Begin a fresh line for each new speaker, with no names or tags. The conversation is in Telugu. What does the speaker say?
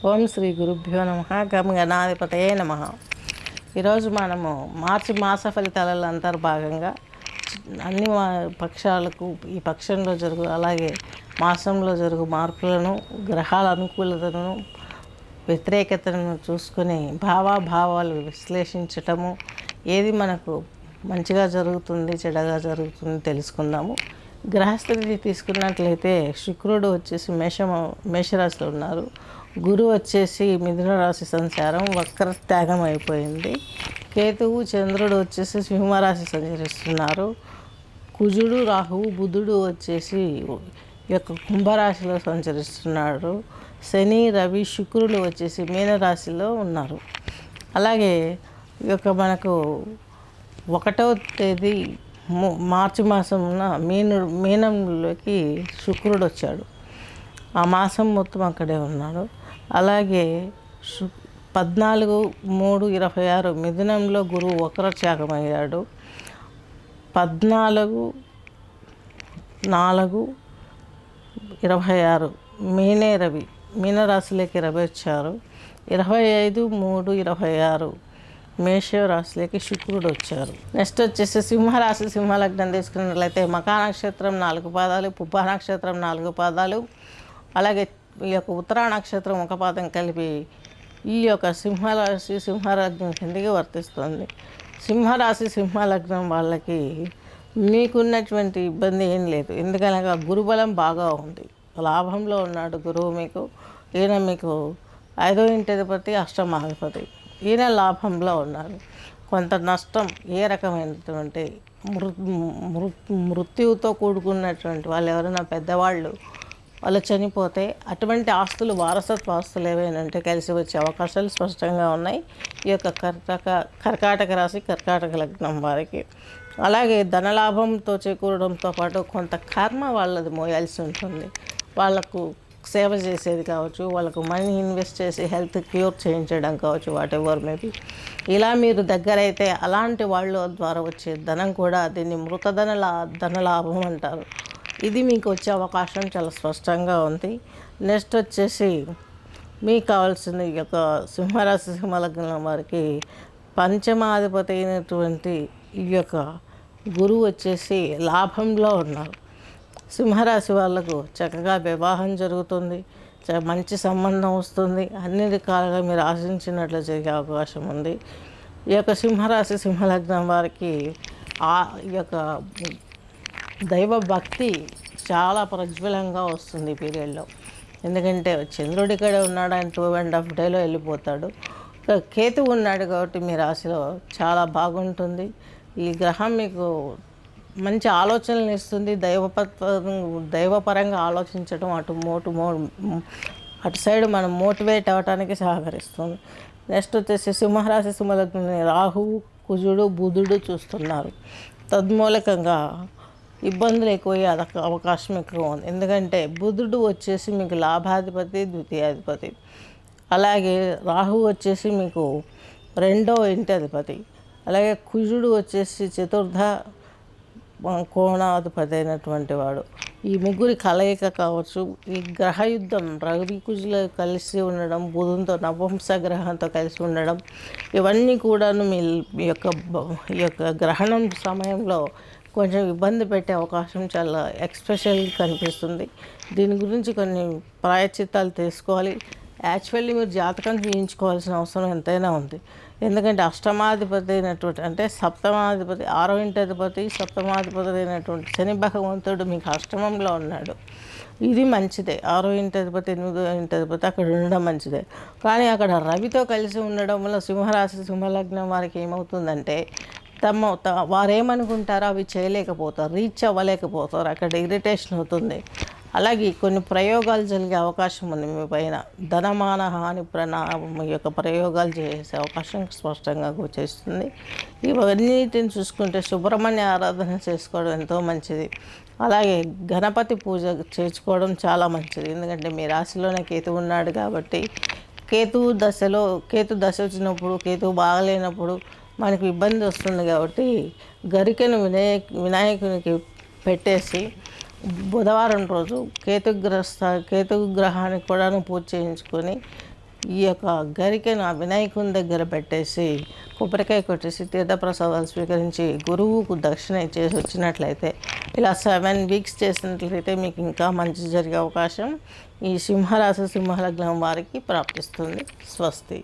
ఓం శ్రీ గురుభ్యో నమ గం గణాధిపతయే నమ. ఈరోజు మనము మార్చి మాస ఫలితాలలో అంతర్భాగంగా అన్ని పక్షాలకు ఈ పక్షంలో జరుగు అలాగే మాసంలో జరుగు మార్పులను, గ్రహాల అనుకూలతను, వ్యతిరేకతను చూసుకొని భావాలు విశ్లేషించటము, ఏది మనకు మంచిగా జరుగుతుంది చెడగా జరుగుతుంది తెలుసుకుందాము. గ్రహస్థితి తీసుకున్నట్లయితే శుక్రుడు వచ్చేసి మేషరాశిలో ఉన్నారు. గురువు వచ్చేసి మిథున రాశి సంచారం వక్రత్యాగం అయిపోయింది. కేతువు చంద్రుడు వచ్చేసి సింహరాశి సంచరిస్తున్నారు. కుజుడు రాహువు బుధుడు వచ్చేసి ఈ యొక్క కుంభరాశిలో సంచరిస్తున్నాడు. శని రవి శుక్రుడు వచ్చేసి మీనరాశిలో ఉన్నారు. అలాగే ఈ యొక్క మనకు 1వ తేదీ మార్చి మాసంన మీనంలోకి శుక్రుడు వచ్చాడు. ఆ మాసం మొత్తం అక్కడే ఉన్నాడు. అలాగే 14/3/26 మిథునంలో గురువు వక్రత్యాగమయ్యాడు. 14/4/26 రవి మీనరాశిలోకి రవి వచ్చారు. 25/3/26 మేషరాశిలోకి శుక్రుడు వచ్చారు. నెక్స్ట్ వచ్చేసి సింహరాశి సింహలగ్నం తీసుకున్నట్లయితే మకా నక్షత్రం 4 పాదాలు, పుబ్బ నక్షత్రం 4 పాదాలు, అలాగే ఈ యొక్క ఉత్తరా నక్షత్రం 1 పాదం కలిపి ఈ యొక్క సింహరాశి సింహలగ్నం కిందకి వర్తిస్తుంది. సింహరాశి సింహలగ్నం వాళ్ళకి మీకున్నటువంటి ఇబ్బంది ఏం లేదు. ఎందుకనగా గురుబలం బాగా ఉంది, లాభంలో ఉన్నాడు గురువు మీకు. ఈయన మీకు 5వ ఇంటిధిపతి, అష్టమాధిపతి. ఈయన లాభంలో ఉన్నారు. కొంత నష్టం ఏ రకమైనటువంటి మృత్యువుతో కూడుకున్నటువంటి వాళ్ళు ఎవరైనా పెద్దవాళ్ళు వాళ్ళు చనిపోతే అటువంటి ఆస్తులు వారసత్వ ఆస్తులు ఏవైనా ఉంటే కలిసి వచ్చే అవకాశాలు స్పష్టంగా ఉన్నాయి ఈ యొక్క కర్కాటక రాశి కర్కాటక లగ్నం వారికి. అలాగే ధనలాభంతో చేకూరడంతో పాటు కొంత కర్మ వాళ్ళది మోయాల్సి ఉంటుంది. వాళ్ళకు సేవ చేసేది కావచ్చు, వాళ్ళకు మనీ ఇన్వెస్ట్ చేసి హెల్త్ క్యూర్ చేయించడం కావచ్చు, వాట్ ఎవర్ మేబీ. ఇలా మీరు దగ్గరైతే అలాంటి వాళ్ళ ద్వారా వచ్చే ధనం కూడా దీన్ని ధనలాభం అంటారు. ఇది మీకు వచ్చే అవకాశం చాలా స్పష్టంగా ఉంది. నెక్స్ట్ వచ్చేసి మీకు కావాల్సిన ఈ యొక్క సింహరాశి సింహలగ్నం వారికి పంచమాధిపతి అయినటువంటి ఈ యొక్క గురువు వచ్చేసి లాభంలో ఉన్నారు. సింహరాశి వాళ్ళకు చక్కగా వివాహం జరుగుతుంది, మంచి సంబంధం వస్తుంది, అన్ని రకాలుగా మీరు ఆశించినట్లు జరిగే అవకాశం ఉంది. ఈ యొక్క సింహరాశి సింహలగ్నం వారికి ఈ యొక్క దైవ భక్తి చాలా ప్రజ్వలంగా వస్తుంది ఈ పీరియడ్లో. ఎందుకంటే చంద్రుడి ఇక్కడ ఉన్నాడు, ఆయన 2.5 డేలో వెళ్ళిపోతాడు. కేతువు ఉన్నాడు కాబట్టి మీ రాశిలో చాలా బాగుంటుంది. ఈ గ్రహం మీకు మంచి ఆలోచనలు ఇస్తుంది. దైవపరంగా ఆలోచించడం, అటు సైడ్ మనం మోటివేట్ అవ్వడానికి సహకరిస్తుంది. నెక్స్ట్ వచ్చేసి సింహరాశి సింహలగ్నాన్ని రాహువు కుజుడు బుధుడు చూస్తున్నారు. తద్మూలకంగా ఇబ్బందులు ఎక్కువయ్యే అవకాశం ఎక్కువ ఉంది. ఎందుకంటే బుధుడు వచ్చేసి మీకు లాభాధిపతి, ద్వితీయాధిపతి. అలాగే రాహు వచ్చేసి మీకు 2వ ఇంటి అధిపతి. అలాగే కుజుడు వచ్చేసి 4వ కోణాధిపతి అయినటువంటి వాడు. ఈ ముగ్గురి కలయిక కావచ్చు. ఈ గ్రహయుద్ధం రవి కుజులు కలిసి ఉండడం, బుధునితో నవంశ గ్రహంతో కలిసి ఉండడం, ఇవన్నీ కూడాను మీ యొక్క గ్రహణం సమయంలో కొంచెం ఇబ్బంది పెట్టే అవకాశం చాలా ఎక్స్పెషల్గా కనిపిస్తుంది. దీని గురించి కొన్ని ప్రాయశ్చిత్తాలు తీసుకోవాలి. యాక్చువల్లీ మీరు జాతకం చేయించుకోవాల్సిన అవసరం ఎంతైనా ఉంది. ఎందుకంటే అష్టమాధిపతి అయినటువంటి అంటే సప్తమాధిపతి, 6వ ఇంటి అధిపతి, సప్తమాధిపతి అయినటువంటి శని భగవంతుడు మీకు అష్టమంలో ఉన్నాడు. ఇది మంచిదే. 6వ ఇంటి అధిపతి 8వ ఇంటి అధిపతి అక్కడ ఉండడం మంచిదే. కానీ అక్కడ రవితో కలిసి ఉండడం వల్ల సింహరాశి సింహలగ్నం వారికి ఏమవుతుందంటే వారేమనుకుంటారో అవి చేయలేకపోతారు, రీచ్ అవ్వలేకపోతారు. అక్కడ ఇరిటేషన్ అవుతుంది. అలాగే కొన్ని ప్రయోగాలు జరిగే అవకాశం ఉంది మీ పైన. ధనమాన హాని ఈ యొక్క ప్రయోగాలు చేసే అవకాశం స్పష్టంగా గోచరిస్తుంది. ఇవన్నిటిని చూసుకుంటే సుబ్రహ్మణ్య ఆరాధన చేసుకోవడం ఎంతో మంచిది. అలాగే గణపతి పూజ చేసుకోవడం చాలా మంచిది. ఎందుకంటే మీ రాశిలోనే కేతువు ఉన్నాడు కాబట్టి కేతు దశ వచ్చినప్పుడు, కేతువు బాగలేనప్పుడు మనకు ఇబ్బంది వస్తుంది. కాబట్టి గరికెను వినాయకునికి పెట్టేసి బుధవారం రోజు కేతు గ్రహానికి కూడా పూజ చేయించుకొని ఈ యొక్క గరికెను ఆ వినాయకుని దగ్గర పెట్టేసి కొబ్బరికాయ కొట్టేసి తీర్థప్రసాదాలు స్వీకరించి గురువుకు దక్షిణ ఇచ్చేసి వచ్చినట్లయితే ఇలా 7 వీక్స్ చేసినట్లయితే మీకు ఇంకా మంచి జరిగే అవకాశం ఈ సింహరాశి సింహలగ్నం వారికి ప్రాప్తిస్తుంది. స్వస్తి.